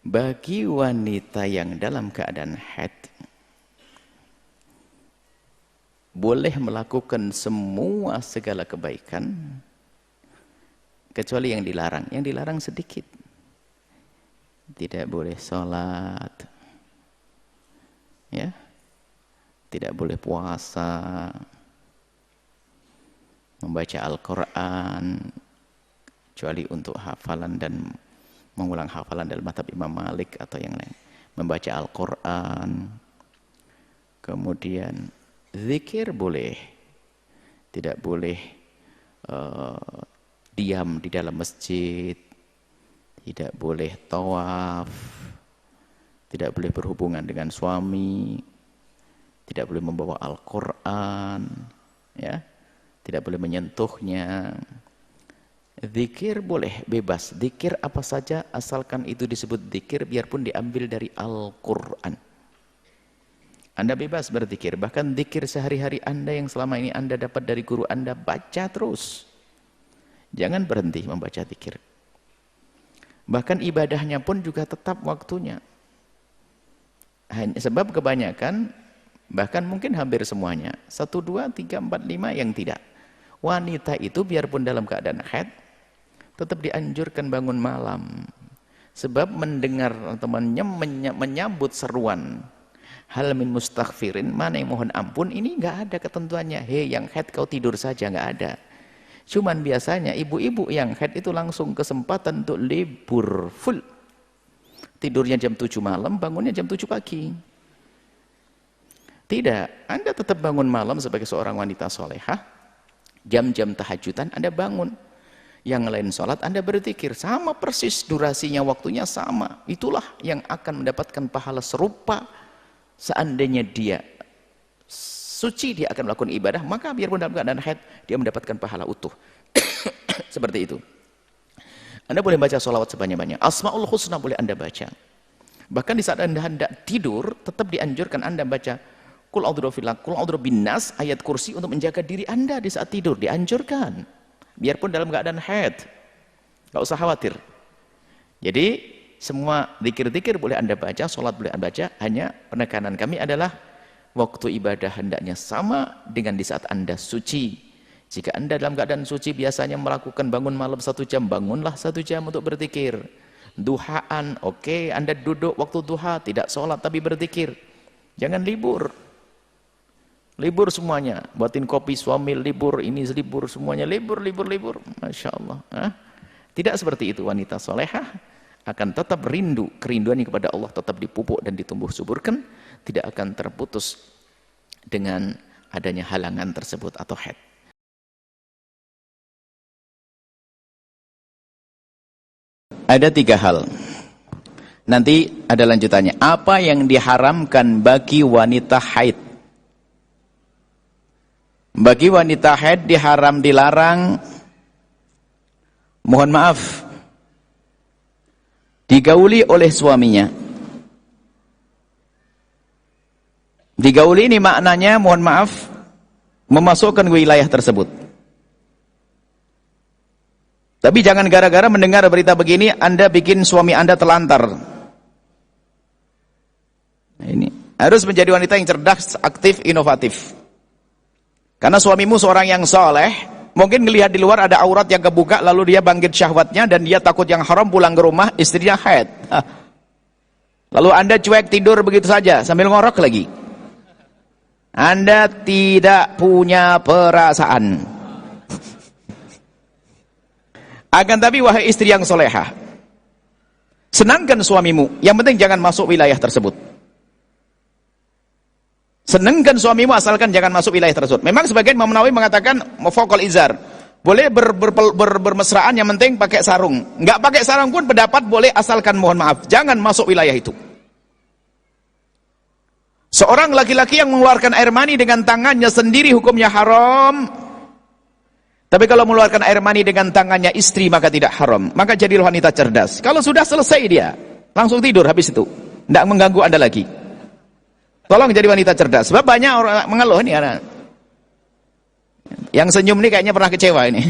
bagi wanita yang dalam keadaan haid boleh melakukan semua segala kebaikan kecuali yang dilarang. Yang dilarang sedikit. Tidak boleh sholat, ya, tidak boleh puasa, membaca Al-Quran kecuali untuk hafalan dan mengulang hafalan dalam mazhab Imam Malik atau yang lain, membaca Al-Quran, kemudian zikir boleh, tidak boleh diam di dalam masjid, tidak boleh tawaf, tidak boleh berhubungan dengan suami, tidak boleh membawa Al-Quran, ya, tidak boleh menyentuhnya. Zikir boleh, bebas. Zikir apa saja asalkan itu disebut zikir, biarpun diambil dari Al-Quran. Anda bebas berzikir, bahkan zikir sehari-hari Anda yang selama ini Anda dapat dari guru Anda, baca terus. Jangan berhenti membaca zikir. Bahkan ibadahnya pun juga tetap waktunya. Sebab kebanyakan, bahkan mungkin hampir semuanya, 1, 2, 3, 4, 5 yang tidak. Wanita itu biarpun dalam keadaan haid, tetap dianjurkan bangun malam. Sebab mendengar atau menyambut seruan hal min mustaghfirin, mana yang mohon ampun, ini enggak ada ketentuannya. Hei yang haid kau tidur saja, enggak ada. Cuman biasanya ibu-ibu yang haid itu langsung kesempatan untuk libur full. Tidurnya jam 7 malam, bangunnya jam 7 pagi. Tidak, Anda tetap bangun malam sebagai seorang wanita solehah. Jam-jam tahajudan Anda bangun. Yang lain sholat, Anda berzikir. Sama persis durasinya, waktunya sama. Itulah yang akan mendapatkan pahala serupa. Seandainya dia suci, dia akan melakukan ibadah, maka biarpun dalam keadaan haid, dia mendapatkan pahala utuh. Seperti itu. Anda boleh baca sholawat sebanyak-banyak. Asma'ul Husna boleh Anda baca. Bahkan di saat Anda hendak tidur, tetap dianjurkan Anda baca Qul a'udzu birabbil Qul a'udzu binnas, ayat kursi untuk menjaga diri Anda di saat tidur. Dianjurkan. Biarpun dalam keadaan haid. Gak usah khawatir. Jadi, semua zikir-zikir boleh Anda baca, sholat boleh Anda baca. Hanya penekanan kami adalah waktu ibadah hendaknya sama dengan di saat Anda suci. Jika Anda dalam keadaan suci biasanya melakukan bangun malam 1 jam, bangunlah 1 jam untuk berzikir. Duhaan, oke, Anda duduk waktu duha, tidak sholat tapi berzikir. Jangan libur. Libur semuanya. Buatin kopi suami libur, ini libur, semuanya libur. Masya Allah. Tidak seperti itu. Wanita solehah akan tetap rindu, kerinduannya kepada Allah tetap dipupuk dan ditumbuh suburkan, tidak akan terputus dengan adanya halangan tersebut atau haid. Ada 3 hal. Nanti ada lanjutannya. Apa yang diharamkan bagi wanita haid? Bagi wanita haid dilarang, mohon maaf, digauli oleh suaminya. Digauli ini maknanya, mohon maaf, memasukkan wilayah tersebut. Tapi jangan gara-gara mendengar berita begini, Anda bikin suami Anda telantar. Nah, ini harus menjadi wanita yang cerdas, aktif, inovatif. Karena suamimu seorang yang soleh, mungkin melihat di luar ada aurat yang kebuka, lalu dia bangkit syahwatnya dan dia takut yang haram, pulang ke rumah, istrinya haid. Lalu Anda cuek tidur begitu saja, sambil ngorok lagi. Anda tidak punya perasaan. Akan tapi wahai istri yang solehah, senangkan suamimu, yang penting jangan masuk wilayah tersebut. Senangkan suamimu asalkan jangan masuk wilayah tersebut. Memang sebagian Imam Nawawi mengatakan fauqal izar, boleh bermesraan, yang penting pakai sarung. Enggak pakai sarung pun pendapat boleh, asalkan mohon maaf jangan masuk wilayah itu. Seorang laki-laki yang mengeluarkan air mani dengan tangannya sendiri hukumnya haram. Tapi kalau mengeluarkan air mani dengan tangannya istri maka tidak haram. Maka jadilah wanita cerdas. Kalau sudah selesai dia, langsung tidur habis itu. Tidak mengganggu Anda lagi. Tolong jadi wanita cerdas. Sebab banyak orang mengeluh ini anak. Yang senyum ini kayaknya pernah kecewa ini.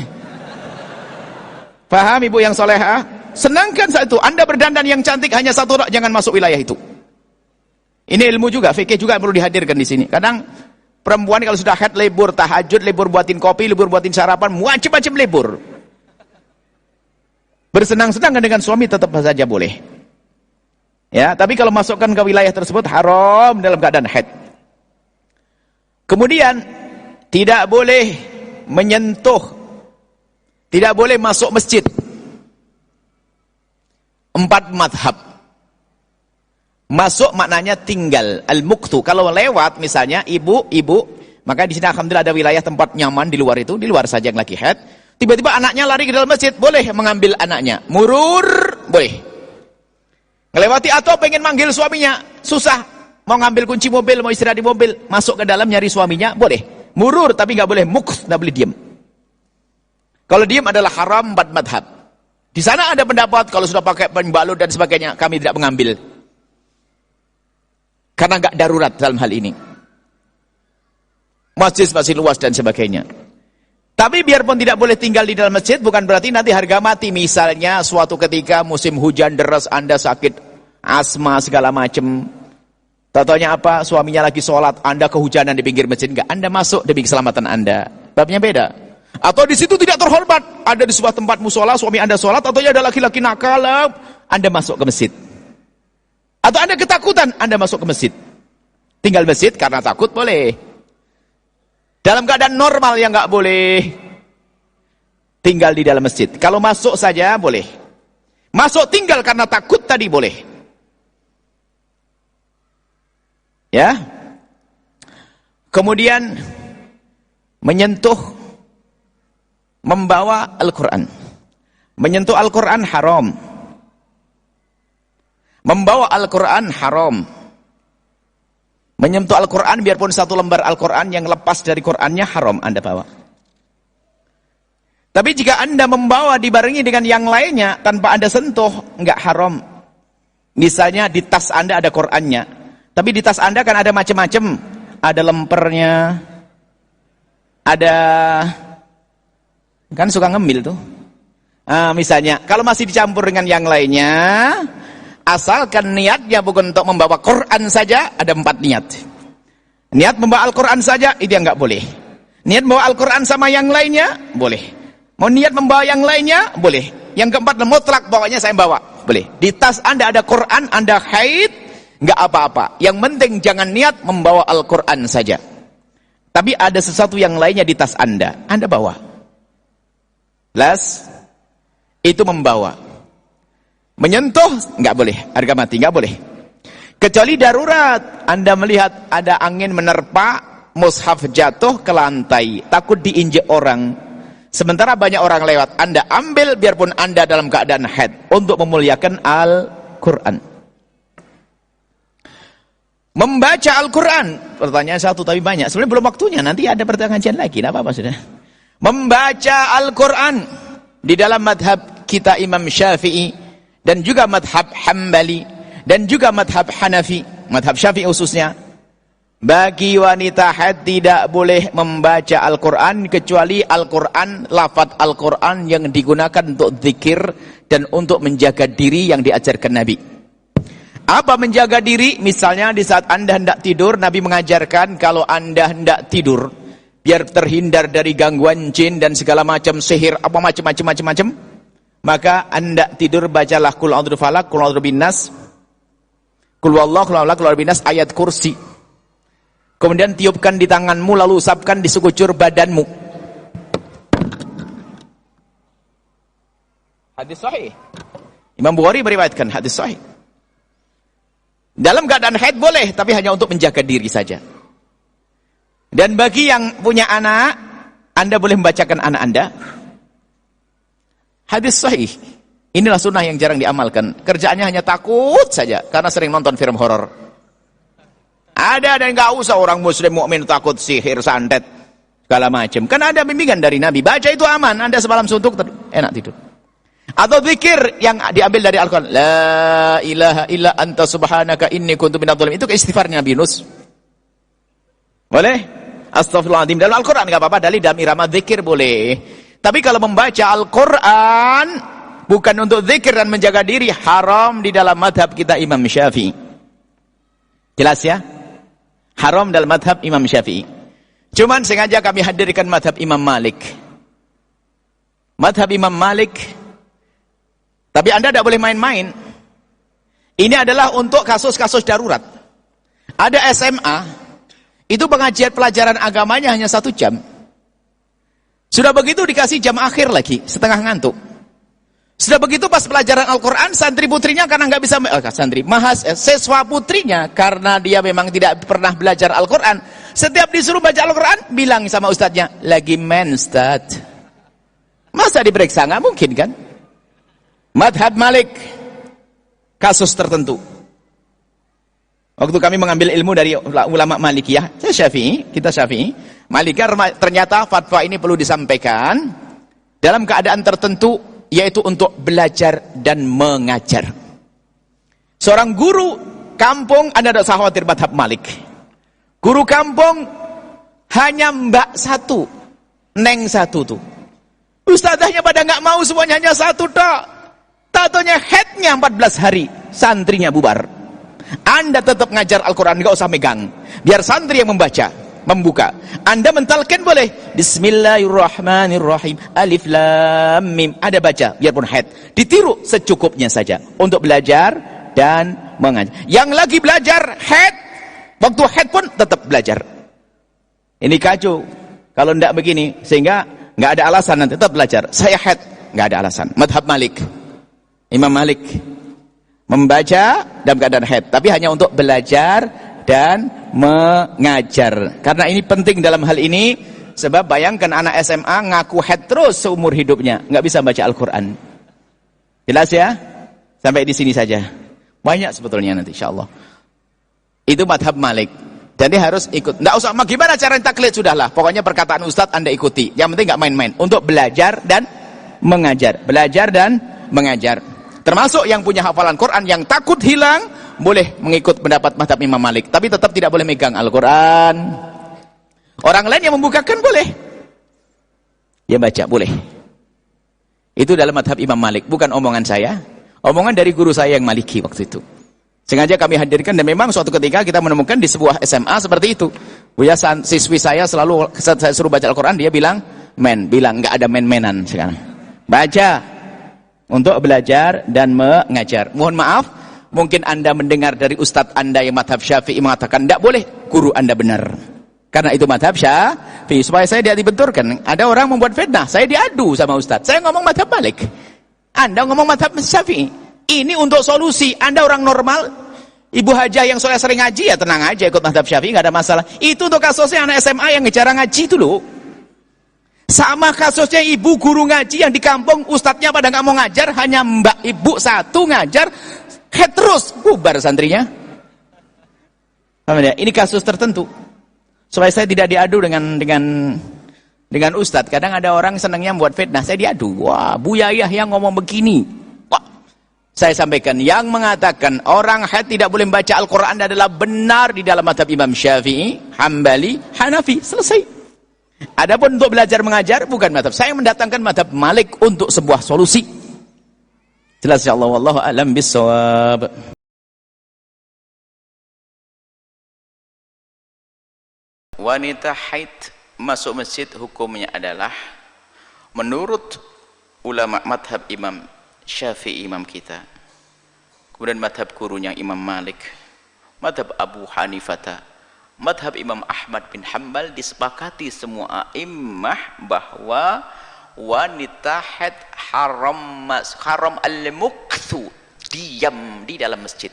Paham ibu yang solehah? Senangkan saat itu. Anda berdandan yang cantik hanya satu rok, jangan masuk wilayah itu. Ini ilmu juga, fikih juga perlu dihadirkan di sini. Kadang perempuan kalau sudah haid libur tahajud, libur buatin kopi, libur buatin sarapan, macam-macam libur. Bersenang-senang dengan suami tetap saja boleh. Ya, tapi kalau masukkan ke wilayah tersebut haram dalam keadaan haid. Kemudian tidak boleh menyentuh, tidak boleh masuk masjid. 4 madhab. Masuk maknanya tinggal, al-muqtu. Kalau lewat misalnya ibu, maka di sini alhamdulillah ada wilayah tempat nyaman di luar itu, di luar saja yang lagi haid. Tiba-tiba anaknya lari ke dalam masjid, boleh mengambil anaknya. Murur, boleh. Ngelewati atau pengen manggil suaminya, susah. Mau ngambil kunci mobil, mau istirahat di mobil, masuk ke dalam nyari suaminya, boleh. Murur, tapi nggak boleh muqt, nggak boleh diam. Kalau diam adalah haram 4 madhab. Di sana ada pendapat kalau sudah pakai pembalut dan sebagainya, kami tidak mengambil. Karena nggak darurat dalam hal ini. Masjid masih luas dan sebagainya. Tapi biarpun tidak boleh tinggal di dalam masjid, bukan berarti nanti harga mati. Misalnya suatu ketika musim hujan deras, Anda sakit asma segala macam. Tatonya apa? Suaminya lagi sholat, Anda kehujanan di pinggir masjid, enggak. Anda masuk demi keselamatan Anda. Babnya beda. Atau di situ tidak terhormat, ada di sebuah tempat musola, suami Anda sholat, atau ada laki-laki nakal, Anda masuk ke masjid. Atau Anda ketakutan, Anda masuk ke masjid. Tinggal masjid karena takut boleh. Dalam keadaan normal yang nggak boleh tinggal di dalam masjid. Kalau masuk saja boleh. Masuk tinggal karena takut tadi boleh. Ya. Kemudian menyentuh, membawa Al-Quran. Menyentuh Al-Quran haram. Membawa Al-Quran haram. Menyentuh Al-Quran biarpun 1 lembar Al-Quran yang lepas dari Qurannya haram Anda bawa. Tapi jika Anda membawa dibarengi dengan yang lainnya tanpa Anda sentuh, enggak haram. Misalnya di tas Anda ada Qurannya, tapi di tas Anda kan ada macam-macam. Ada lempernya, ada, kan suka ngemil tuh. Misalnya, kalau masih dicampur dengan yang lainnya, asalkan niatnya bukan untuk membawa Quran saja, ada 4 niat. Niat membawa Al-Quran saja, itu yang nggak boleh. Niat membawa Al-Quran sama yang lainnya, boleh. Mau niat membawa yang lainnya, boleh. Yang keempat, mutlak, pokoknya saya bawa, boleh. Di tas Anda ada Quran, Anda haid, nggak apa-apa. Yang penting jangan niat membawa Al-Quran saja. Tapi ada sesuatu yang lainnya di tas Anda bawa. Itu membawa. Menyentuh nggak boleh, harga mati nggak boleh. Kecuali darurat, Anda melihat ada angin menerpa, mushaf jatuh ke lantai, takut diinjek orang. Sementara banyak orang lewat, Anda ambil biarpun Anda dalam keadaan haid untuk memuliakan Al-Quran. Membaca Al-Quran, pertanyaan satu tapi banyak. Sebenarnya belum waktunya, nanti ada pertanyaan lagi, tidak apa-apa sudah. Membaca Al-Quran di dalam madhab kita Imam Syafi'i, dan juga madhab Hambali, dan juga madhab Hanafi, madhab Syafi'i khususnya, bagi wanita haid tidak boleh membaca Al-Quran kecuali Al-Quran, lafaz Al-Quran yang digunakan untuk zikir dan untuk menjaga diri yang diajarkan Nabi. Apa menjaga diri? Misalnya di saat Anda hendak tidur, Nabi mengajarkan kalau Anda hendak tidur, biar terhindar dari gangguan jin dan segala macam sihir, apa macam-macam, maka Anda tidur bacalah Qul a'udzu falaq, Qul a'udzu binnas, Qul huwallahu ahad, Qul a'udzu binnas, ayat kursi. Kemudian tiupkan di tanganmu, lalu usapkan di sekujur badanmu. Hadis sahih. Imam Bukhari meriwayatkan hadis sahih. Dalam keadaan haid boleh, tapi hanya untuk menjaga diri saja. Dan bagi yang punya anak, Anda boleh membacakan anak Anda. Hadis sahih. Inilah sunnah yang jarang diamalkan. Kerjaannya hanya takut saja karena sering nonton film horor. Ada dan nggak usah orang muslim mukmin takut sihir, santet, segala macam. Kan ada bimbingan dari Nabi. Baca itu aman. Anda semalam suntuk enak tidur. Atau zikir yang diambil dari Al-Quran. La ilaha illa anta subhanaka inni kuntu minadh dhalimin. Itu istighfarnya Nabi Yunus. Boleh? Astagfirullahaladzim. Dalam Al-Quran nggak apa-apa. Dalam irama zikir boleh. Tapi kalau membaca Al-Quran bukan untuk zikir dan menjaga diri, haram di dalam madhab kita Imam Syafi'i. Jelas ya? Haram dalam madhab Imam Syafi'i. Cuman sengaja kami hadirkan madhab Imam Malik. Madhab Imam Malik, tapi Anda tidak boleh main-main. Ini adalah untuk kasus-kasus darurat. Ada SMA, itu pengajian pelajaran agamanya hanya 1 jam. Sudah begitu dikasih jam akhir lagi, setengah ngantuk. Sudah begitu pas pelajaran Al-Quran, santri putrinya karena nggak bisa, siswa putrinya karena dia memang tidak pernah belajar Al-Quran, setiap disuruh baca Al-Quran, bilang sama ustadznya, lagi men ustadz. Masa diperiksa? Nggak mungkin kan? Madhab Malik, kasus tertentu. Waktu kami mengambil ilmu dari ulama Malikiyah, saya Syafi'i, kita Syafi'i, Malikiyah ternyata fatwa ini perlu disampaikan dalam keadaan tertentu, yaitu untuk belajar dan mengajar. Seorang guru kampung, Anda tidak usah khawatir madhab Malik. Guru kampung hanya mbak 1, neng 1 tuh. Ustadzahnya pada nggak mau, semuanya hanya 1 tok. Tatonya headnya 14 hari, santrinya bubar. Anda tetap ngajar Al-Quran, nggak usah megang. Biar santri yang membaca, membuka. Anda mentalkan boleh. Bismillahirrahmanirrahim. Alif lam mim. Ada baca, biarpun head. Ditiru secukupnya saja untuk belajar dan mengajar. Yang lagi belajar head, waktu head pun tetap belajar. Ini kacau kalau tidak begini, sehingga nggak ada alasan nanti tetap belajar. Saya head, nggak ada alasan. Madhab Malik, Imam Malik membaca dalam keadaan head, tapi hanya untuk belajar dan mengajar. Karena ini penting dalam hal ini, sebab bayangkan anak SMA ngaku head terus seumur hidupnya, nggak bisa baca Al-Quran. Jelas ya? Sampai di sini saja. Banyak sebetulnya nanti insyaallah. Itu madhab Malik. Jadi harus ikut. Nggak usah, gimana cara taklid, sudahlah. Pokoknya perkataan Ustadz Anda ikuti. Yang penting nggak main-main. Untuk belajar dan mengajar. Belajar dan mengajar. Termasuk yang punya hafalan Quran, yang takut hilang, boleh mengikut pendapat madhab Imam Malik. Tapi tetap tidak boleh megang Al-Quran. Orang lain yang membukakan boleh. Ya baca, boleh. Itu dalam madhab Imam Malik. Bukan omongan saya. Omongan dari guru saya yang Maliki waktu itu. Sengaja kami hadirkan, dan memang suatu ketika kita menemukan di sebuah SMA seperti itu. Buya siswi saya selalu, saya suruh baca Al-Quran, dia bilang, bilang nggak ada men-menan sekarang. Baca. Untuk belajar dan mengajar. Mohon maaf, mungkin Anda mendengar dari Ustadz Anda yang madhab Syafi'i mengatakan tidak boleh, guru Anda benar. Karena itu madhab Syafi'i. Supaya saya tidak dibenturkan. Ada orang membuat fitnah, saya diadu sama Ustadz. Saya ngomong madhab Malik, Anda ngomong madhab Syafi'i. Ini untuk solusi. Anda orang normal, ibu hajah yang soalnya sering ngaji, ya tenang aja ikut madhab Syafi'i, nggak ada masalah. Itu untuk kasusnya anak SMA yang ngejarang ngaji itu loh. Sama kasusnya ibu guru ngaji yang di kampung, ustadznya pada nggak mau ngajar, hanya mbak ibu 1 ngajar, head terus, bubar santrinya. Ini kasus tertentu. Supaya saya tidak diadu dengan ustadz. Kadang ada orang senangnya membuat fitnah, saya diadu. Wah, Buya Yahya ngomong begini. Wah, saya sampaikan, yang mengatakan orang head tidak boleh membaca Al-Quran adalah benar di dalam madhab Imam Syafi'i, Hambali, Hanafi. Selesai. Adapun untuk belajar mengajar bukan madhab. Saya mendatangkan madhab Malik untuk sebuah solusi. Jelas insyaallah, wallahu a'lam bissawab. Wanita haid masuk masjid hukumnya adalah menurut ulama madhab Imam Syafi'i, imam kita, kemudian madhab gurunya Imam Malik, madhab Abu Hanifah, madhab Imam Ahmad bin Hanbal, disepakati semua a'immah bahwa wanita haid haram al-mukthu, diam di dalam masjid.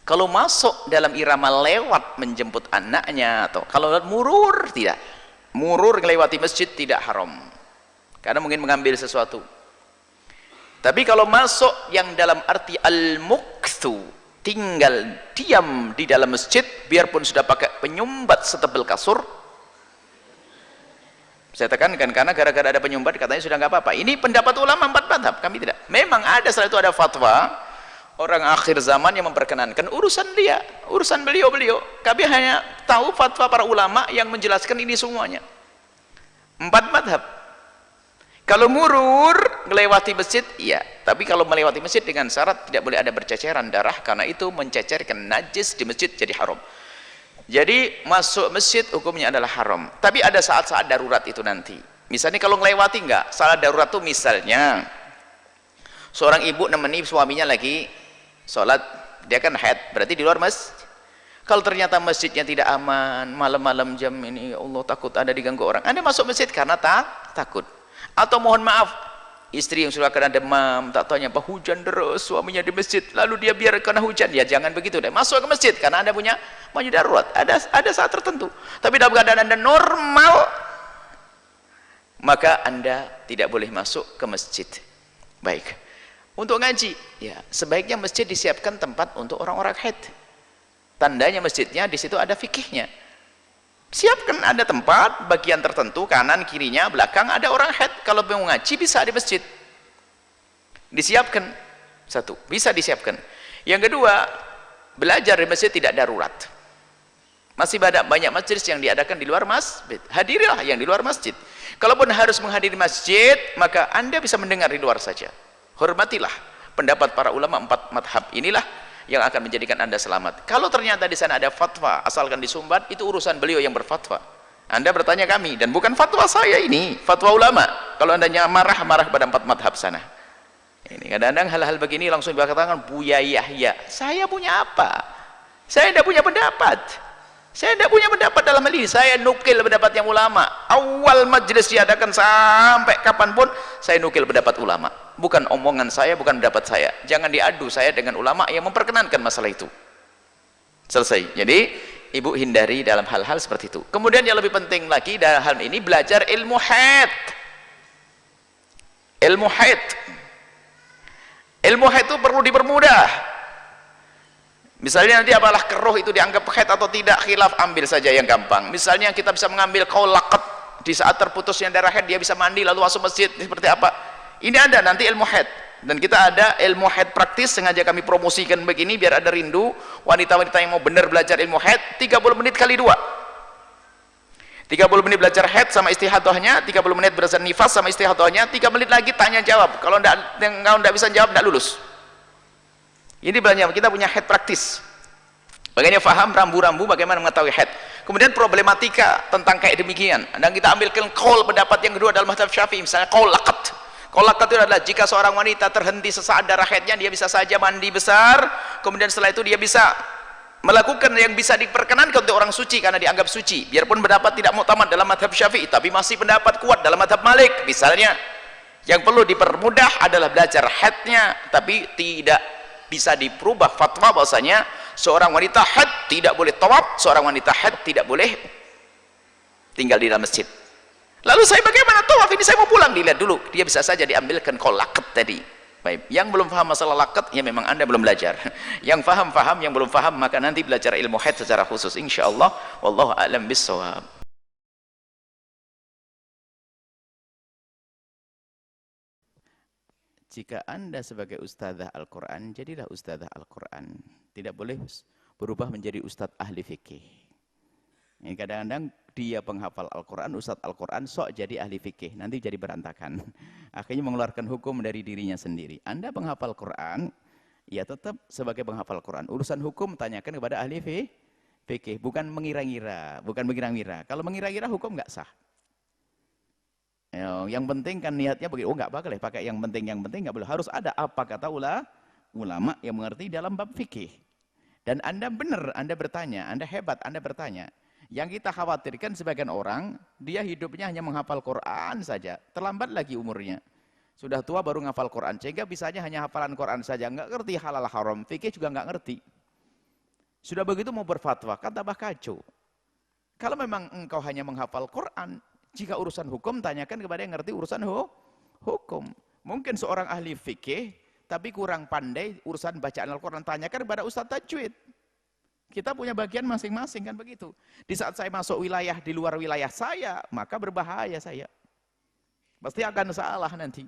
Kalau masuk dalam irama lewat menjemput anaknya, atau kalau murur, tidak. Murur melewati masjid tidak haram, karena mungkin mengambil sesuatu. Tapi kalau masuk yang dalam arti al-mukthu, tinggal diam di dalam masjid, biarpun sudah pakai penyumbat setebal kasur. Saya tekankan, karena gara-gara ada penyumbat katanya sudah nggak apa-apa. Ini pendapat ulama 4 madhab, kami tidak. Memang ada, setelah itu ada fatwa orang akhir zaman yang memperkenankan, urusan dia, urusan beliau-beliau. Kami hanya tahu fatwa para ulama yang menjelaskan ini semuanya. 4 madhab. Kalau murur melewati masjid, iya. Tapi kalau melewati masjid dengan syarat tidak boleh ada berceceran darah, karena itu mencecerkan najis di masjid jadi haram. Jadi masuk masjid hukumnya adalah haram. Tapi ada saat-saat darurat itu nanti. Misalnya kalau melewati enggak, saat darurat itu misalnya seorang ibu nemeni suaminya lagi sholat, dia kan haid, berarti di luar masjid. Kalau ternyata masjidnya tidak aman, malam-malam jam ini, ya Allah takut Anda diganggu orang, Anda masuk masjid karena takut. Atau mohon maaf, istri yang sudah kena demam, tak tanya apa, hujan deras, suaminya di masjid, lalu dia biar kena hujan, ya jangan begitu deh, masuk ke masjid, karena Anda punya maju darurat, ada saat tertentu. Tapi dalam keadaan Anda normal, maka Anda tidak boleh masuk ke masjid. Baik, untuk ngaji, ya sebaiknya masjid disiapkan tempat untuk orang-orang haid. Tandanya masjidnya di situ ada fikihnya. Siapkan ada tempat bagian tertentu, kanan kirinya belakang ada orang haid. Kalau mau ngaji bisa di masjid, disiapkan. Satu, bisa disiapkan. Yang kedua, belajar di masjid tidak darurat. Masih banyak masjid yang diadakan di luar masjid, hadirilah yang di luar masjid. Kalaupun harus menghadiri masjid, maka Anda bisa mendengar di luar saja. Hormatilah pendapat para ulama 4 madhab inilah yang akan menjadikan Anda selamat. Kalau ternyata di sana ada fatwa asalkan disumbat, itu urusan beliau yang berfatwa. Anda bertanya kami, dan bukan fatwa saya ini, fatwa ulama. Kalau Anda marah pada 4 madhab sana. Ini kadang-kadang hal-hal begini langsung dikatakan Buya Yahya. Saya punya apa? Saya tidak punya pendapat. Saya tidak punya pendapat dalam hal ini. Saya nukil pendapat yang ulama. Awal majelis diadakan sampai kapanpun saya nukil pendapat ulama. Bukan omongan saya, bukan pendapat saya. Jangan diadu saya dengan ulama yang memperkenankan masalah itu. Selesai. Jadi ibu hindari dalam hal-hal seperti itu. Kemudian yang lebih penting lagi dalam hal ini, belajar ilmu haid. Ilmu haid. Ilmu haid itu perlu dipermudah. Misalnya nanti apalah keruh itu dianggap haid atau tidak, khilaf, ambil saja yang gampang. Misalnya kita bisa mengambil qaul laqat, di saat terputusnya darah haid dia bisa mandi lalu masuk masjid, seperti apa? Ini ada nanti ilmu haid, dan kita ada ilmu haid praktis, sengaja kami promosikan begini biar ada rindu wanita-wanita yang mau benar belajar ilmu haid. 30 menit kali 2, 30 menit belajar haid sama istihadahnya, 30 menit belajar nifas sama istihadahnya, 3 menit lagi tanya jawab. Kalau enggak bisa jawab, enggak lulus. Ini banyak, kita punya haid praktis, bagaimana faham rambu-rambu bagaimana mengetahui haid. Kemudian problematika tentang kayak demikian, dan kita ambilkan qaul pendapat yang kedua dalam mazhab Syafi'i, misalnya qaul laqat. Qaul laqat itu adalah jika seorang wanita terhenti sesaat darah haidnya, dia bisa saja mandi besar, kemudian setelah itu dia bisa melakukan yang bisa diperkenankan untuk orang suci karena dianggap suci. Biarpun pendapat tidak muktamad dalam mazhab Syafi'i, tapi masih pendapat kuat dalam mazhab Malik. Misalnya yang perlu dipermudah adalah belajar haidnya, tapi tidak bisa diperubah fatwa bahwasanya seorang wanita haid tidak boleh tawaf, seorang wanita haid tidak boleh tinggal di dalam masjid. Lalu saya bagaimana tawaf ini, saya mau pulang, dilihat dulu, dia bisa saja diambilkan qaul laqat tadi. Baik, yang belum paham masalah laqat, ya memang Anda belum belajar. Yang paham, yang belum paham, maka nanti belajar ilmu haid secara khusus insyaallah. Wallahu a'lam bissawab. Jika Anda sebagai ustadzah Al-Quran, jadilah ustadzah Al-Quran. Tidak boleh berubah menjadi ustadz ahli fikih. Ini kadang-kadang dia penghafal Al-Quran, ustadz Al-Quran, sok jadi ahli fikih. Nanti jadi berantakan. Akhirnya mengeluarkan hukum dari dirinya sendiri. Anda penghafal Quran, ya tetap sebagai penghafal Quran. Urusan hukum tanyakan kepada ahli fikih. Bukan mengira-ngira. Kalau mengira-ngira hukum nggak sah. Yang penting kan niatnya begitu. Oh nggak boleh pakai yang penting nggak boleh. Harus ada apa kata ulama yang mengerti dalam bab fikih. Dan Anda benar, Anda bertanya, Anda hebat, Anda bertanya. Yang kita khawatirkan sebagian orang, dia hidupnya hanya menghafal Quran saja, terlambat lagi umurnya. Sudah tua baru menghafal Quran, sehingga bisanya hanya hafalan Quran saja, nggak ngerti halal haram, fikih juga nggak ngerti. Sudah begitu mau berfatwa, kan tambah kacau. Kalau memang engkau hanya menghafal Quran, jika urusan hukum, tanyakan kepada yang ngerti urusan hukum. Mungkin seorang ahli fikih, tapi kurang pandai urusan bacaan Al-Quran, tanyakan kepada Ustadz Tajwid. Kita punya bagian masing-masing, kan begitu. Di saat saya masuk wilayah di luar wilayah saya, maka berbahaya saya. Pasti akan salah nanti.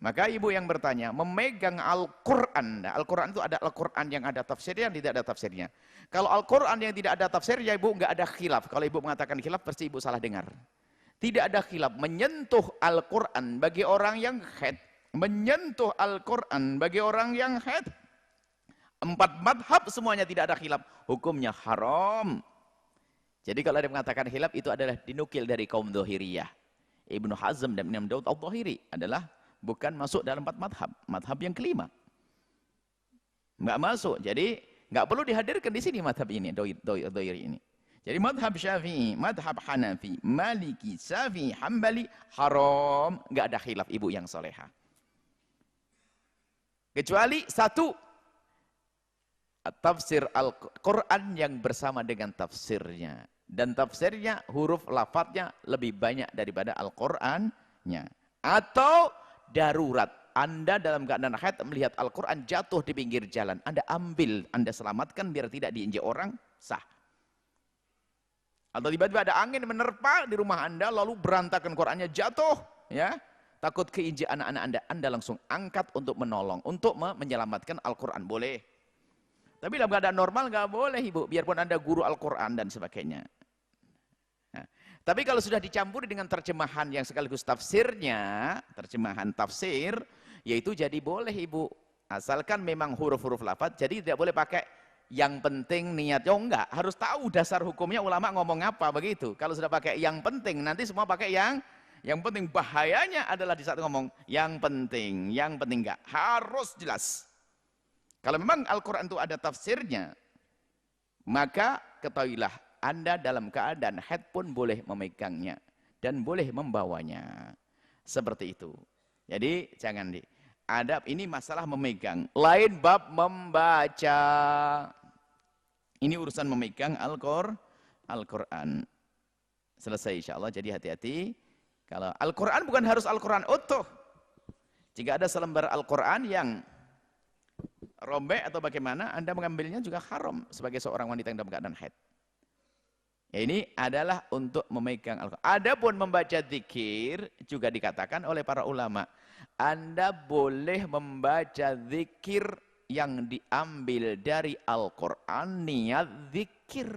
Maka ibu yang bertanya, memegang Al-Quran. Al-Quran itu ada Al-Quran yang ada tafsirnya, yang tidak ada tafsirnya. Kalau Al-Quran yang tidak ada tafsirnya, ibu nggak ada khilaf. Kalau ibu mengatakan khilaf, pasti ibu salah dengar. Tidak ada khilaf. Menyentuh Al-Quran bagi orang yang haid, menyentuh Al-Quran bagi orang yang haid. 4 madhab semuanya tidak ada khilaf, hukumnya haram. Jadi kalau ada yang mengatakan khilaf, itu adalah dinukil dari kaum Dhahiriyah. Ibnu Hazm dan Imam Daud al-Dhahiri adalah bukan masuk dalam 4 madhab. Madhab yang kelima. Nggak masuk. Jadi nggak perlu dihadirkan di sini madhab ini, Dhahiri ini. Jadi madhab Syafi'i, madhab Hanafi, Maliki, Syafi'i, Hambali, haram. Nggak ada khilaf ibu yang solehah. Kecuali satu, tafsir Al-Quran yang bersama dengan tafsirnya. Dan tafsirnya, huruf lafadznya lebih banyak daripada Al-Qurannya. Atau darurat. Anda dalam keadaan haid melihat Al-Quran jatuh di pinggir jalan. Anda ambil, Anda selamatkan biar tidak diinjak orang, sah. Atau tiba-tiba ada angin menerpa di rumah Anda, lalu berantakan Qurannya jatuh. Ya, takut keinjak anak-anak Anda langsung angkat untuk menolong, untuk menyelamatkan Al-Quran. Boleh. Tapi dalam keadaan normal nggak boleh ibu, biarpun Anda guru Al-Quran dan sebagainya. Nah, tapi kalau sudah dicampuri dengan terjemahan yang sekaligus tafsirnya, terjemahan tafsir, yaitu jadi boleh ibu. Asalkan memang huruf-huruf lafaz, jadi tidak boleh pakai yang penting niat. Oh enggak, harus tahu dasar hukumnya ulama ngomong apa begitu. Kalau sudah pakai yang penting, nanti semua pakai yang penting. Bahayanya adalah di saat ngomong yang penting enggak. Harus jelas. Kalau memang Al-Quran itu ada tafsirnya, maka ketahuilah Anda dalam keadaan haid pun boleh memegangnya dan boleh membawanya. Seperti itu. Jadi jangan adab ini masalah memegang. Lain bab membaca. Ini urusan memegang Al-Quran. Selesai insya Allah. Jadi hati-hati. Kalau Al-Quran bukan harus Al-Quran utuh. Jika ada selembar Al-Quran yang robek atau bagaimana, Anda mengambilnya juga haram sebagai seorang wanita yang dalam keadaan haid. Ya, ini adalah untuk memegang Al-Quran. Adapun membaca zikir juga dikatakan oleh para ulama, Anda boleh membaca zikir yang diambil dari Al-Quran, niat zikir.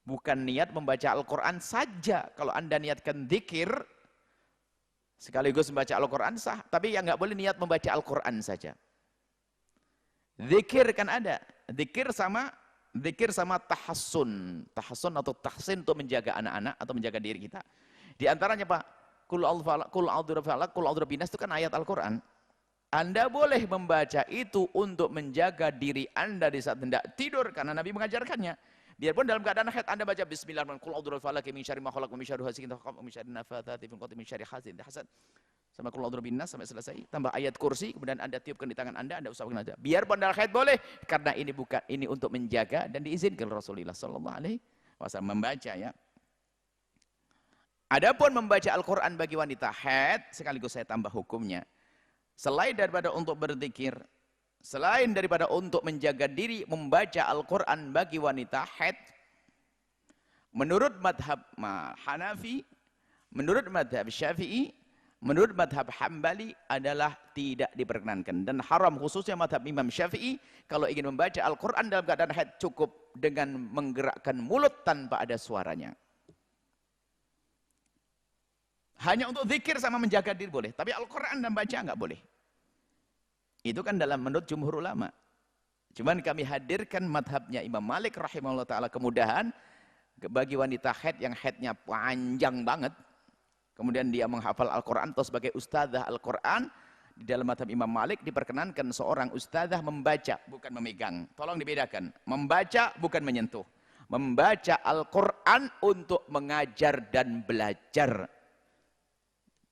Bukan niat membaca Al-Quran saja. Kalau Anda niatkan zikir, sekaligus membaca Al-Quran sah, tapi yang nggak boleh niat membaca Al-Quran saja. Zikir kan ada, zikir sama tahassun atau tahsin untuk menjaga anak-anak atau menjaga diri kita. Di antaranya Pak, Qul a'udzu birabbil falaq, Qul a'udzu birabbin nas, itu kan ayat Al-Quran. Anda boleh membaca itu untuk menjaga diri Anda di saat hendak tidur karena Nabi mengajarkannya. Biarpun dalam keadaan haid Anda baca bismillahirrahmanirrahim, Qul a'udzu birabbil falaq min syarri ma khalaq wa min syarri hasidin idza hasad wa min syarri nafatsati fil 'uqad min syarri hasidin idza hasad. Sama Qul a'udzu birabbin nas sampai selesai, tambah ayat kursi, kemudian Anda tiupkan di tangan Anda usapkan aja. Biarpun dalam haid boleh, karena ini untuk menjaga dan diizinkan Rasulullah sallallahu alaihi wasallam membaca ya. Adapun membaca Al-Qur'an bagi wanita haid, sekaligus saya tambah hukumnya. Selain daripada untuk berzikir, selain daripada untuk menjaga diri, membaca Al-Qur'an bagi wanita haid, menurut madhab Hanafi, menurut madhab Syafi'i, menurut madhab Hambali adalah tidak diperkenankan dan haram, khususnya madhab Imam Syafi'i. Kalau ingin membaca Al-Quran dalam keadaan haid cukup dengan menggerakkan mulut tanpa ada suaranya. Hanya untuk zikir sama menjaga diri boleh, tapi Al-Quran dan baca nggak boleh. Itu kan dalam menurut jumhur ulama. Cuman kami hadirkan madhabnya Imam Malik rahimahullah ta'ala, kemudahan bagi wanita haid yang haidnya panjang banget, kemudian dia menghafal Al-Quran atau sebagai ustadzah Al-Quran. Di dalam madhab Imam Malik diperkenankan seorang ustadzah membaca, bukan memegang. Tolong dibedakan, membaca bukan menyentuh. Membaca Al-Quran untuk mengajar dan belajar.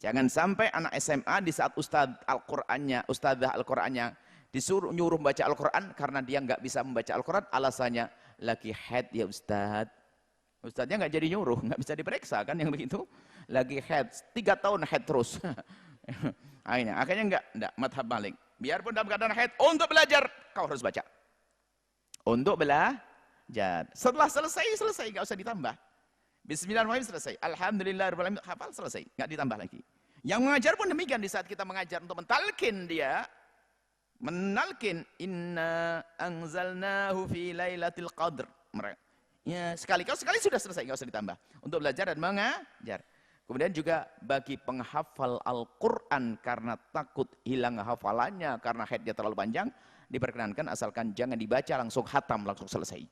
Jangan sampai anak SMA di saat ustadzah Al-Qurannya disuruh nyuruh membaca Al-Quran karena dia nggak bisa membaca Al-Quran, alasannya lagi haid ya ustadz. Ustadznya nggak jadi nyuruh, nggak bisa diperiksa kan yang begitu. Lagi haid, 3 tahun haid terus. akhirnya enggak madhab Malik. Biarpun dalam keadaan haid, untuk belajar kau harus baca. Untuk belajar. Setelah selesai enggak usah ditambah. Bismillahirrahmanirrahim selesai. Alhamdulillahirabbil alamin, hafal selesai, enggak ditambah lagi. Yang mengajar pun demikian, di saat kita mengajar untuk mentalkin dia, inna anzalnahu fi lailatul qadr. Ya, sekali sudah selesai, enggak usah ditambah. Untuk belajar dan mengajar. Kemudian juga bagi penghafal Al-Quran karena takut hilang hafalannya karena haidnya terlalu panjang, diperkenankan asalkan jangan dibaca langsung khatam, langsung selesai.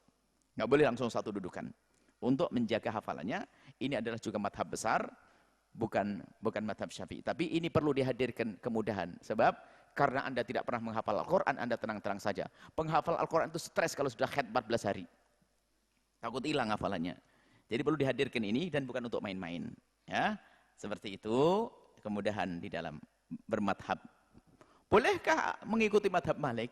Nggak boleh langsung satu dudukan. Untuk menjaga hafalannya, ini adalah juga madhab besar, bukan madhab Syafi'i. Tapi ini perlu dihadirkan kemudahan. Sebab karena Anda tidak pernah menghafal Al-Quran, Anda tenang-tenang saja. Penghafal Al-Quran itu stres kalau sudah haid 14 hari. Takut hilang hafalannya. Jadi perlu dihadirkan ini dan bukan untuk main-main. Ya, seperti itu kemudahan di dalam bermadhab. Bolehkah mengikuti madhab Malik?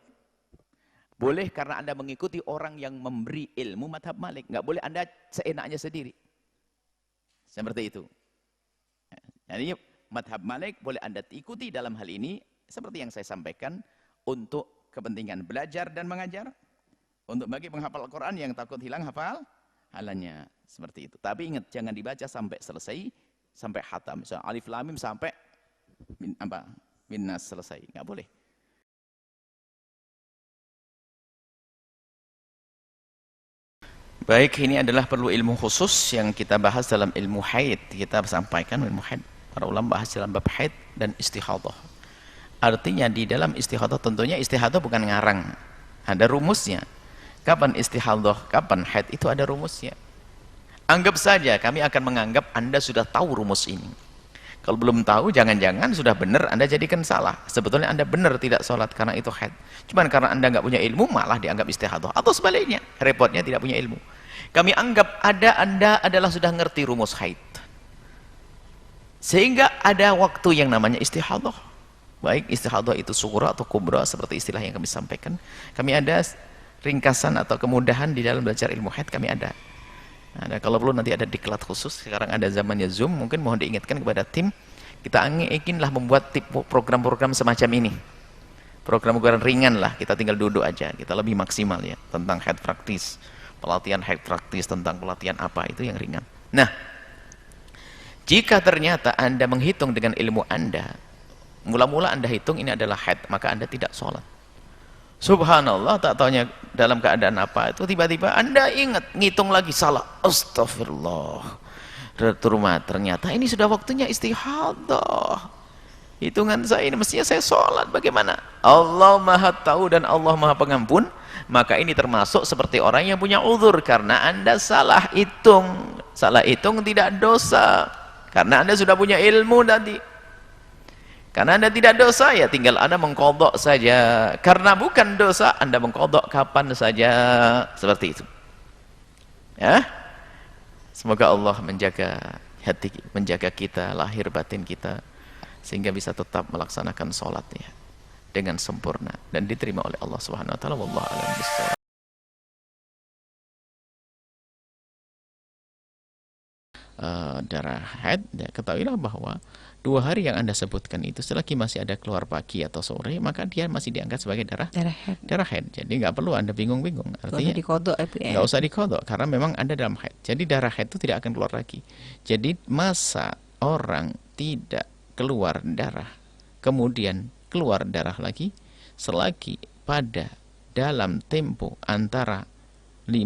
Boleh karena Anda mengikuti orang yang memberi ilmu madhab Malik. Nggak boleh Anda seenaknya sendiri. Seperti itu. Jadi madhab Malik boleh Anda ikuti dalam hal ini seperti yang saya sampaikan untuk kepentingan belajar dan mengajar. Untuk bagi penghafal Al-Quran yang takut hilang hafalannya. Seperti itu. Tapi ingat jangan dibaca sampai selesai. Sampai khatam, misalnya alif lam mim sampai minnas selesai, nggak boleh. Baik, ini adalah perlu ilmu khusus yang kita bahas dalam ilmu haid. Kita sampaikan ilmu haid. Para ulama bahas dalam bab haid dan istihadah. Artinya di dalam istihadah tentunya istihadah bukan ngarang, ada rumusnya. Kapan istihadah, kapan haid itu ada rumusnya. Anggap saja kami akan menganggap Anda sudah tahu rumus ini. Kalau belum tahu, jangan-jangan sudah benar Anda jadikan salah. Sebetulnya Anda benar tidak sholat karena itu haid. Cuman karena Anda nggak punya ilmu, malah dianggap istihadah. Atau sebaliknya, repotnya tidak punya ilmu. Kami anggap Anda adalah sudah ngerti rumus haid. Sehingga ada waktu yang namanya istihadah. Baik istihadah itu sughra atau kubra, seperti istilah yang kami sampaikan. Kami ada ringkasan atau kemudahan di dalam belajar ilmu haid, kami ada. Nah, kalau perlu nanti ada diklat khusus, sekarang ada zamannya Zoom, mungkin mohon diingatkan kepada tim, kita inginlah membuat program-program semacam ini. Program-program ringan lah, kita tinggal duduk aja, kita lebih maksimal ya, tentang haid praktis, pelatihan haid praktis, tentang pelatihan apa, itu yang ringan. Nah, jika ternyata Anda menghitung dengan ilmu Anda, mula-mula Anda hitung ini adalah haid, maka Anda tidak sholat. Subhanallah, tak taunya dalam keadaan apa itu tiba-tiba Anda ingat ngitung lagi salah. Astagfirullah. Ternyata ini sudah waktunya istihadah. Hitungan saya ini mestinya saya sholat, bagaimana? Allah Maha tahu dan Allah Maha pengampun. Maka ini termasuk seperti orang yang punya uzur karena Anda salah hitung. Salah hitung tidak dosa karena Anda sudah punya ilmu tadi. Karena Anda tidak dosa, ya tinggal Anda mengqadha saja. Karena bukan dosa, Anda mengqadha kapan saja. Seperti itu. Ya. Semoga Allah menjaga hati, menjaga kita, lahir batin kita, sehingga bisa tetap melaksanakan sholat ya, dengan sempurna dan diterima oleh Allah Subhanahu wa taala. Wallahu a'lam bishawab. Darah haid, ya, ketahuilah bahwa 2 hari yang Anda sebutkan itu selagi masih ada keluar pagi atau sore, maka dia masih diangkat sebagai darah haid. Jadi nggak perlu Anda bingung-bingung. Artinya nggak usah dikodok karena memang Anda dalam haid. Jadi darah haid itu tidak akan keluar lagi. Jadi masa orang tidak keluar darah kemudian keluar darah lagi selagi pada dalam tempo antara di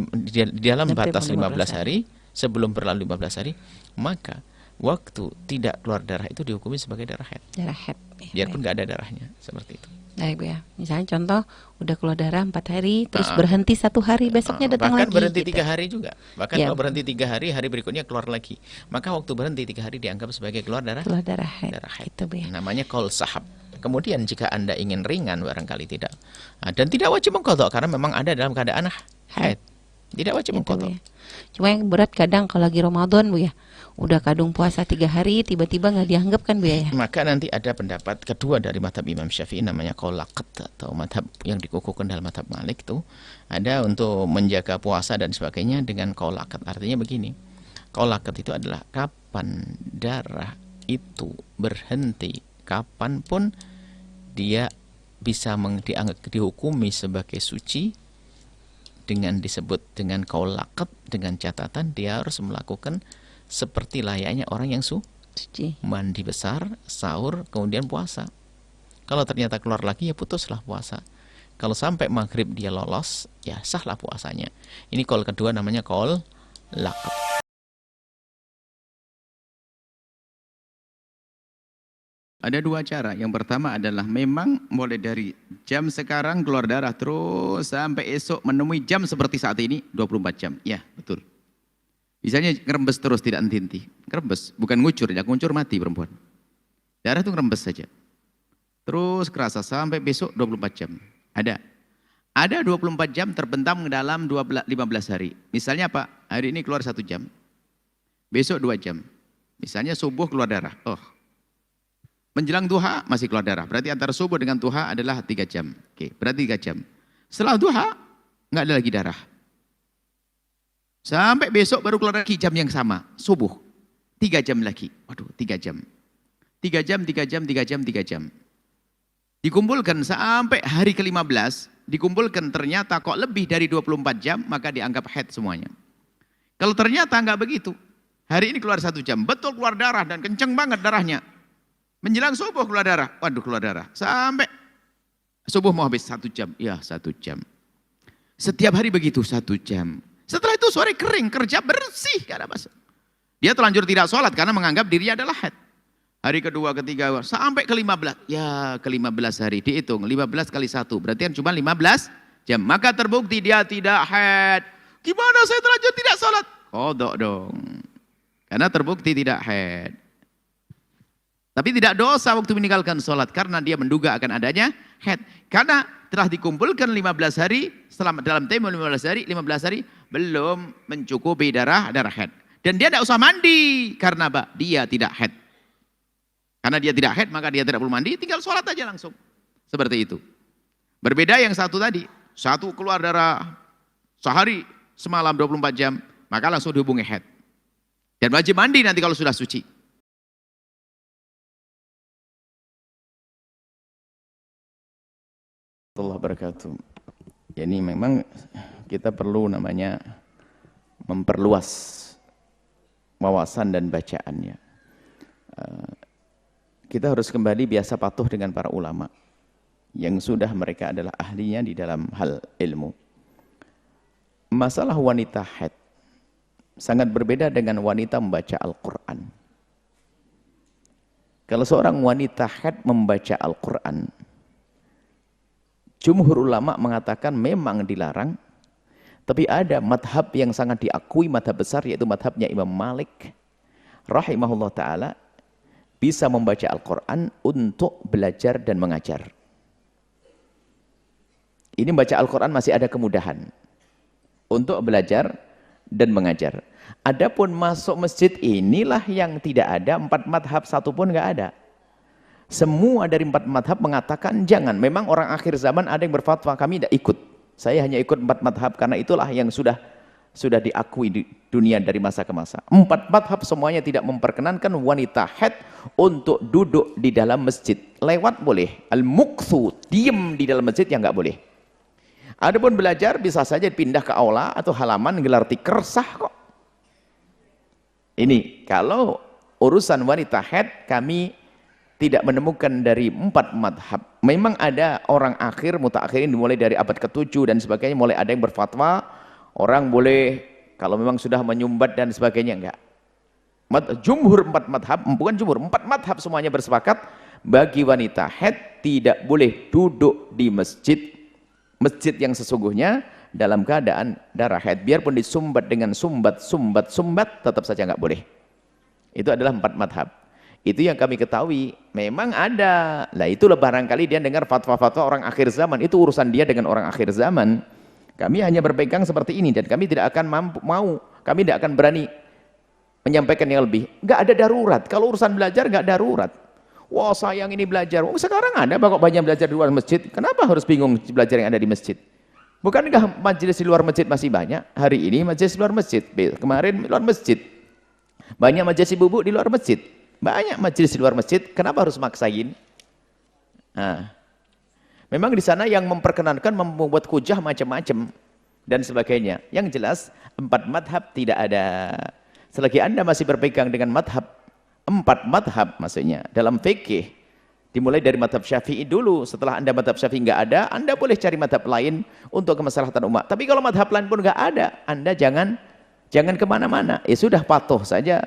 dalam batas 15 hari sebelum berlalu 15 hari, maka waktu tidak keluar darah itu dihukumi sebagai darah haid. Darah haid. Biarpun nggak ada darahnya, seperti itu. Baik, Bu ya. Misalnya contoh udah keluar darah 4 hari, terus berhenti 1 hari, besoknya datang bahkan lagi. Bahkan berhenti gitu. 3 hari juga. Bahkan kalau berhenti 3 hari, hari berikutnya keluar lagi. Maka waktu berhenti 3 hari dianggap sebagai keluar darah. Keluar darah haid. Itu, Bu ya. Namanya qaul sahab. Kemudian jika Anda ingin ringan, barangkali tidak. Dan tidak wajib mengqadha karena memang ada dalam keadaan haid. Tidak wajib mengqadha. Ya. Cuma yang berat kadang kalau lagi Ramadan, Bu ya. Udah kadung puasa 3 hari, tiba-tiba nggak dianggap kan, Bu ya. Maka nanti ada pendapat kedua dari mazhab Imam Syafi'i, namanya qaul laqat, atau mazhab yang dikukuhkan dalam mazhab Malik itu ada untuk menjaga puasa dan sebagainya dengan qaul laqat. Artinya begini. Qaul laqat itu adalah kapan darah itu berhenti, kapanpun dia bisa dihukumi sebagai suci, dengan disebut dengan qaul laqat, dengan catatan dia harus melakukan seperti layaknya orang yang suci, mandi besar, sahur, kemudian puasa. Kalau ternyata keluar lagi, ya putuslah puasa. Kalau sampai maghrib dia lolos, ya sahlah puasanya. Ini qaul kedua namanya qaul laqat. Ada dua cara. Yang pertama adalah memang mulai dari jam sekarang keluar darah terus sampai esok menemui jam seperti saat ini 24 jam. Ya, betul. Misalnya ngerembes terus tidak henti-henti. Ngerembes, bukan ngucur. Ya, ngucur mati perempuan. Darah itu ngerembes saja. Terus kerasa sampai besok 24 jam. Ada. Ada 24 jam terbentang dalam 15 hari. Misalnya apa? Hari ini keluar 1 jam. Besok 2 jam. Misalnya subuh keluar darah. Oh. Menjelang duha masih keluar darah. Berarti antara subuh dengan duha adalah 3 jam. Oke, berarti 3 jam. Setelah duha nggak ada lagi darah. Sampai besok baru keluar lagi jam yang sama. Subuh. 3 jam lagi. Waduh, 3 jam. 3 jam, 3 jam, 3 jam, 3 jam. Dikumpulkan sampai hari ke-15. Dikumpulkan ternyata kok lebih dari 24 jam. Maka dianggap haid semuanya. Kalau ternyata nggak begitu. Hari ini keluar 1 jam. Betul keluar darah dan kenceng banget darahnya. Menjelang subuh keluar darah, waduh keluar darah. Sampai subuh mau habis 1 jam, ya 1 jam. Setiap hari begitu 1 jam. Setelah itu sore kering, kerja bersih, gak ada masalah. Dia terlanjur tidak sholat karena menganggap dirinya adalah haid. Hari kedua, ketiga, sampai ke-15. Ya ke-15 hari, dihitung 15 kali 1, berarti kan cuma 15 jam. Maka terbukti dia tidak haid. Gimana saya terlanjur tidak sholat? Kodok dong. Karena terbukti tidak haid. Tapi tidak dosa waktu meninggalkan sholat karena dia menduga akan adanya haid. Karena telah dikumpulkan 15 hari, selama dalam tempo 15 hari belum mencukupi darah haid. Dan dia tidak usah mandi karena apa? Dia tidak haid. Karena dia tidak haid maka dia tidak perlu mandi, tinggal sholat aja langsung. Seperti itu. Berbeda yang satu tadi, satu keluar darah sehari semalam 24 jam, maka langsung dihubungi haid. Dan wajib mandi nanti kalau sudah suci. Allah wabarakatuh. Ini memang kita perlu namanya memperluas wawasan dan bacaannya. Kita harus kembali biasa patuh dengan para ulama yang sudah mereka adalah ahlinya di dalam hal ilmu. Masalah wanita haid sangat berbeda dengan wanita membaca Al-Quran. Kalau seorang wanita haid membaca Al-Quran, jumhur ulama mengatakan memang dilarang, tapi ada madhab yang sangat diakui, madhab besar, yaitu madhabnya Imam Malik rahimahullah ta'ala, bisa membaca Al-Quran untuk belajar dan mengajar. Ini membaca Al-Quran masih ada kemudahan untuk belajar dan mengajar. Adapun masuk masjid inilah yang tidak ada, 4 madhab satupun nggak ada. Semua dari 4 madhab mengatakan jangan. Memang orang akhir zaman ada yang berfatwa, kami tidak ikut. Saya hanya ikut 4 madhab karena itulah yang sudah diakui di dunia dari masa ke masa. 4 madhab semuanya tidak memperkenankan wanita haid untuk duduk di dalam masjid. Lewat boleh. Al-mukthu, diem di dalam masjid yang nggak boleh. Adapun belajar bisa saja pindah ke aula atau halaman gelar tikar, sah kok. Ini kalau urusan wanita haid kami tidak menemukan dari 4 madhab. Memang ada orang akhir, mutaakhirin dimulai dari abad ke-7 dan sebagainya, mulai ada yang berfatwa, orang boleh kalau memang sudah menyumbat dan sebagainya, enggak. Jumhur 4 madhab, bukan jumhur, 4 madhab semuanya bersepakat, bagi wanita haid tidak boleh duduk di masjid yang sesungguhnya dalam keadaan darah haid. Biarpun disumbat dengan sumbat, tetap saja enggak boleh. Itu adalah 4 madhab. Itu yang kami ketahui, memang ada. Lah itulah barangkali dia dengar fatwa-fatwa orang akhir zaman, itu urusan dia dengan orang akhir zaman. Kami hanya berpegang seperti ini dan kami tidak akan kami tidak akan berani menyampaikan yang lebih. Enggak ada darurat. Kalau urusan belajar enggak darurat. Wah, sayang ini belajar. Sekarang ada kok banyak belajar di luar masjid. Kenapa harus bingung belajar yang ada di masjid? Bukankah majelis di luar masjid masih banyak? Hari ini majelis di luar masjid, kemarin di luar masjid. Banyak majelis ibu-ibu di luar masjid. Banyak majelis di luar masjid, kenapa harus maksain? Nah, memang di sana yang memperkenankan membuat hujah macam-macam dan sebagainya. Yang jelas 4 madhab tidak ada. Selagi Anda masih berpegang dengan madhab, 4 madhab maksudnya dalam fikih, dimulai dari madhab Syafi'i dulu. Setelah Anda madhab Syafi'i nggak ada, Anda boleh cari madhab lain untuk kemaslahatan umat. Tapi kalau madhab lain pun nggak ada, Anda jangan kemana-mana. Ya sudah, patuh saja.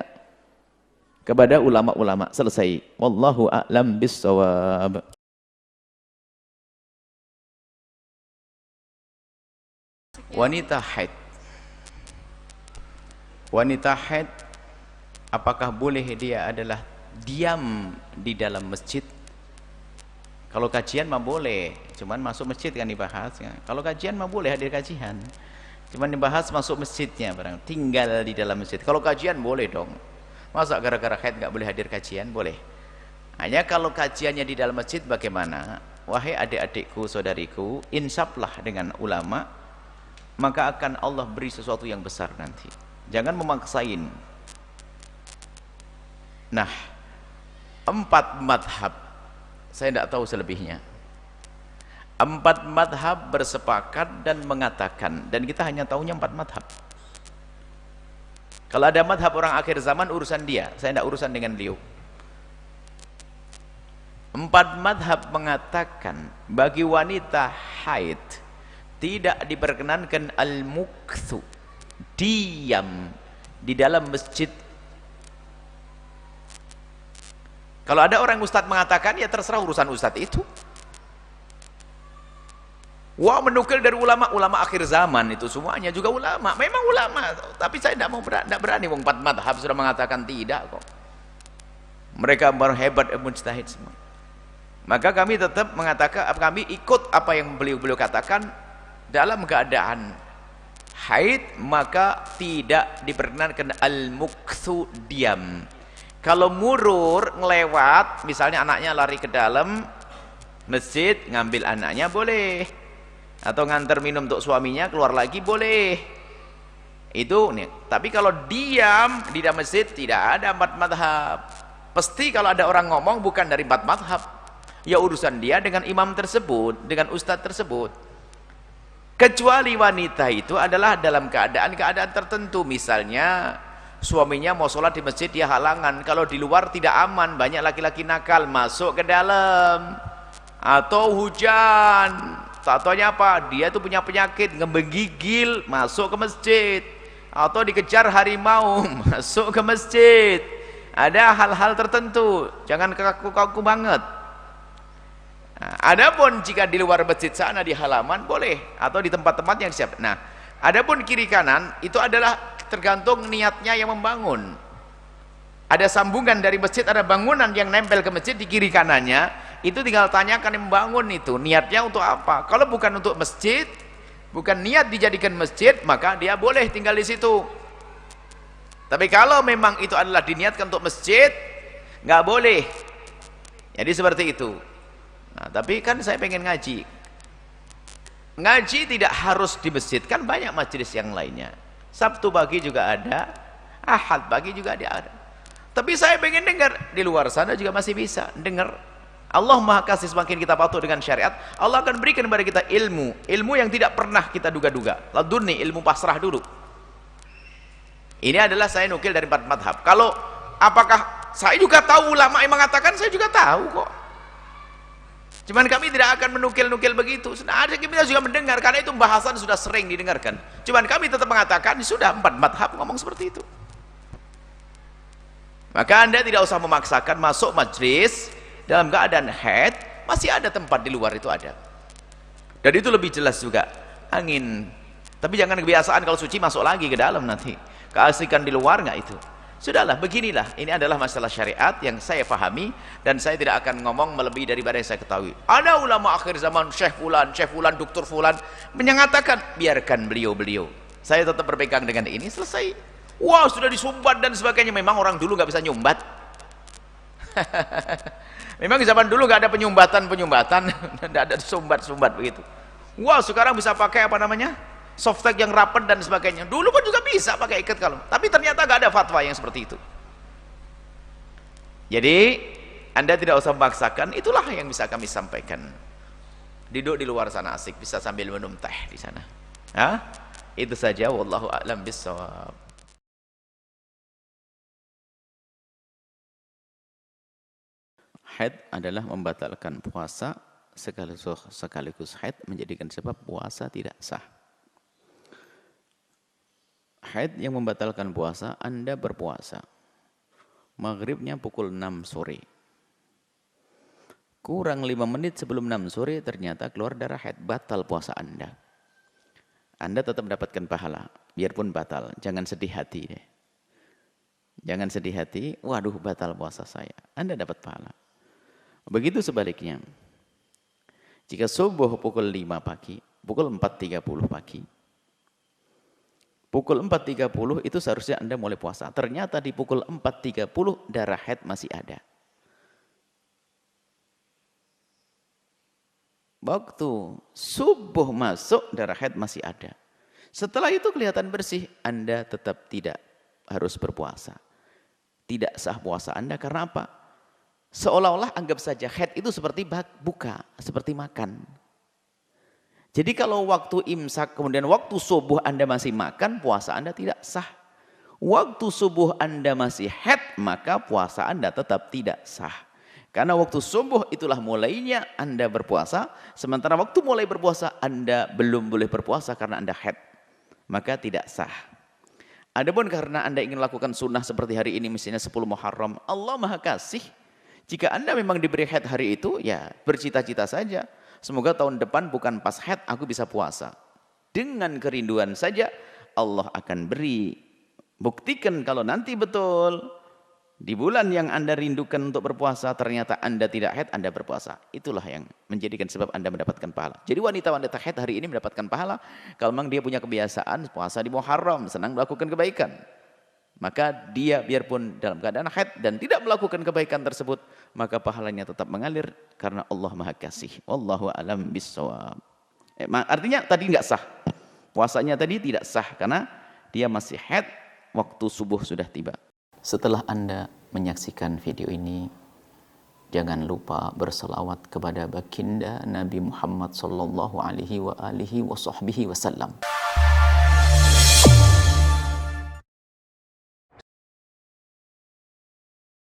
kepada ulama-ulama. Selesai. Wallahu a'lam bissawab. Wanita haid. Wanita haid, apakah boleh dia adalah diam di dalam masjid? Kalau kajian mah boleh, cuman masuk masjid kan dibahas ya. Kalau kajian mah boleh hadir kajian, cuman dibahas masuk masjidnya, barang tinggal di dalam masjid. Kalau kajian boleh dong. Masa gara-gara haid nggak boleh hadir kajian? Boleh. Hanya kalau kajiannya di dalam masjid bagaimana? Wahai adik-adikku, saudariku, insaflah dengan ulama, maka akan Allah beri sesuatu yang besar nanti. Jangan memaksain. Nah, 4 madhab, saya tidak tahu selebihnya. 4 madhab bersepakat dan mengatakan, dan kita hanya tahunya 4 madhab. Kalau ada madhab orang akhir zaman, urusan dia, saya tidak urusan dengan beliau. 4 madhab mengatakan bagi wanita haid tidak diperkenankan al-mukthu, diam di dalam masjid. Kalau ada orang ustadz mengatakan, ya terserah urusan ustadz itu. Wah, menukil dari ulama akhir zaman itu semuanya juga ulama. Memang ulama, tapi saya tidak berani. Wong 4 madhab sudah mengatakan tidak kok. Mereka berhebat mujtahid semua. Maka kami tetap mengatakan, kami ikut apa yang beliau katakan. Dalam keadaan haid maka tidak diperkenankan al-mukthu, diam. Kalau murur ngelewat, misalnya anaknya lari ke dalam masjid, ngambil anaknya boleh, atau nganter minum untuk suaminya, keluar lagi boleh. Itu nih. Tapi kalau diam di dalam masjid tidak ada 4 madhab. Pasti kalau ada orang ngomong bukan dari 4 madhab, ya urusan dia dengan imam tersebut, dengan ustadz tersebut. Kecuali wanita itu adalah dalam keadaan tertentu, misalnya suaminya mau sholat di masjid, dia halangan. Kalau di luar tidak aman, banyak laki-laki nakal masuk ke dalam, atau hujan, tatonya apa, dia itu punya penyakit ngebegigil, masuk ke masjid, atau dikejar harimau masuk ke masjid. Ada hal-hal tertentu, jangan kaku-kaku banget. Nah, adapun jika di luar masjid sana, di halaman boleh, atau di tempat-tempat yang siap. Nah, adapun kiri kanan itu adalah tergantung niatnya yang membangun. Ada sambungan dari masjid, ada bangunan yang nempel ke masjid di kiri kanannya, itu tinggal tanyakan yang membangun itu niatnya untuk apa. Kalau bukan untuk masjid, bukan niat dijadikan masjid, maka dia boleh tinggal di situ. Tapi kalau memang itu adalah diniatkan untuk masjid, nggak boleh. Jadi seperti itu. Nah, tapi kan saya pengen ngaji. Ngaji tidak harus di masjid, kan banyak majelis yang lainnya. Sabtu pagi juga ada, Ahad pagi juga ada. Tapi saya pengen dengar, di luar sana juga masih bisa dengar. Allah Maha Kasih, semakin kita patuh dengan syariat, Allah akan berikan kepada kita ilmu yang tidak pernah kita duga-duga. Ladunni, ilmu pasrah dulu. Ini adalah saya nukil dari 4 madhab. Kalau apakah saya juga tahu ulama yang mengatakan, saya juga tahu kok. Cuman kami tidak akan menukil-nukil begitu. Nah, kita juga mendengar, karena itu bahasan sudah sering didengarkan. Cuman kami tetap mengatakan, sudah 4 madhab ngomong seperti itu. Maka Anda tidak usah memaksakan masuk majlis dalam keadaan haid, masih ada tempat di luar itu ada. Dan itu lebih jelas juga, angin. Tapi jangan kebiasaan kalau suci masuk lagi ke dalam nanti. Keasikan di luar nggak itu. Sudahlah, beginilah, ini adalah masalah syariat yang saya pahami, dan saya tidak akan ngomong melebihi daripada yang saya ketahui. Ada ulama akhir zaman, Syekh Fulan, Doktor Fulan, menyatakan, biarkan beliau-beliau. Saya tetap berpegang dengan ini, selesai. Wah, sudah disumbat dan sebagainya. Memang orang dulu nggak bisa nyumbat. Memang zaman dulu nggak ada penyumbatan, nggak ada sumbat begitu. Wah, sekarang bisa pakai apa namanya? Softtek yang rapat dan sebagainya. Dulu pun juga bisa pakai ikat kalung, tapi ternyata gak ada fatwa yang seperti itu. Jadi Anda tidak usah memaksakan, itulah yang bisa kami sampaikan. Duduk di luar sana asik, bisa sambil minum teh di sana. Hah? Itu saja, wallahu a'lam bissawab. Haid adalah membatalkan puasa, sekaligus haid menjadikan sebab puasa tidak sah. Haid yang membatalkan puasa, Anda berpuasa. Maghribnya pukul 6 sore. Kurang 5 menit sebelum 6 sore ternyata keluar darah haid, batal puasa Anda. Anda tetap mendapatkan pahala, biarpun batal. Jangan sedih hati deh. Jangan sedih hati, waduh batal puasa saya. Anda dapat pahala. Begitu sebaliknya. Jika subuh pukul 5 pagi, pukul 4.30 pagi. Pukul 4.30 itu seharusnya Anda mulai puasa. Ternyata di pukul 4.30 darah haid masih ada. Waktu subuh masuk, darah haid masih ada. Setelah itu kelihatan bersih, Anda tetap tidak harus berpuasa. Tidak sah puasa Anda karena apa? Seolah-olah anggap saja haid itu seperti buka, seperti makan. Jadi kalau waktu imsak, kemudian waktu subuh Anda masih makan, puasa Anda tidak sah. Waktu subuh Anda masih haid, maka puasa Anda tetap tidak sah. Karena waktu subuh itulah mulainya Anda berpuasa, sementara waktu mulai berpuasa Anda belum boleh berpuasa karena Anda haid. Maka tidak sah. Adapun karena Anda ingin lakukan sunnah seperti hari ini, misalnya 10 Muharram, Allah Maha Kasih. Jika Anda memang diberi haid hari itu, ya bercita-cita saja. Semoga tahun depan bukan pas haid aku bisa puasa. Dengan kerinduan saja Allah akan beri. Buktikan kalau nanti betul di bulan yang Anda rindukan untuk berpuasa ternyata Anda tidak haid, Anda berpuasa. Itulah yang menjadikan sebab Anda mendapatkan pahala. Jadi wanita-wanita haid hari ini mendapatkan pahala kalau memang dia punya kebiasaan puasa di Muharram, senang melakukan kebaikan. Maka dia biarpun dalam keadaan haid dan tidak melakukan kebaikan tersebut, maka pahalanya tetap mengalir karena Allah Maha Kasih. Wallahu a'lam bissawab. Artinya tadi enggak sah. Puasanya tadi tidak sah karena dia masih haid, waktu subuh sudah tiba. Setelah Anda menyaksikan video ini, jangan lupa berselawat kepada baginda Nabi Muhammad sallallahu alaihi wa alihi wa sahbihi wasallam.